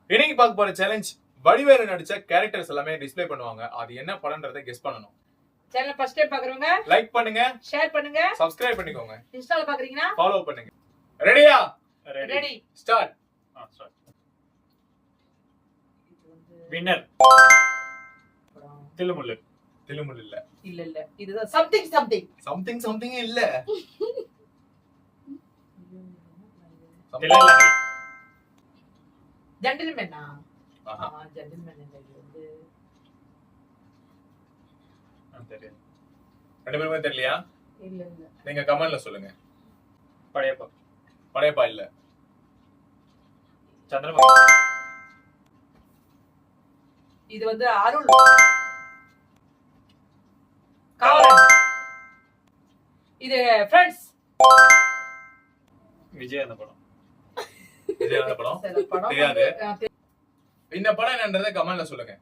இன்னைக்கு பார்க்க போற சேலஞ்ச் வடிவேலு நடிச்ச கேரக்டர்ஸ் எல்லாமே டிஸ்ப்ளே பண்ணுவாங்க. அது என்ன படம்ன்றதை கெஸ் பண்ணணும். சேனல் ஃபர்ஸ்ட் டைம் பாக்குறவங்க லைக் பண்ணுங்க, ஷேர் பண்ணுங்க, சப்ஸ்கிரைப் பண்ணிக்கோங்க. இன்ஸ்டால பாக்குறீங்கன்னா ஃபாலோ பண்ணுங்க. ரெடியா? Ready start. ஸ்டார்ட். வின்னர் தில்லுமுல்லு. தில்லுமுல்லு இல்ல. இல்ல இதுதான் சம்திங் சம்திங் சம்திங் சம்திங் இல்ல. தில்லலங்கை. ஜென்டில்மேனா? ஆஹா. ஜென்டில்மேன் இல்ல இது வந்து தெரியாது. ரெண்டு பேருமே தெரியலையா? இல்ல நீங்க கமெண்ட்ல சொல்லுங்க. படையப்பா. படையப்பா இல்ல. சந்திரமுகி. இது வந்து அருள். காவலன். இது ஃப்ரெண்ட்ஸ். விஜய் அந்த படம். இது என்ன படம்? படம் தெரியாது. வந்து, இந்த படம் என்னன்றதை கமெண்ட்ல சொல்லுங்க.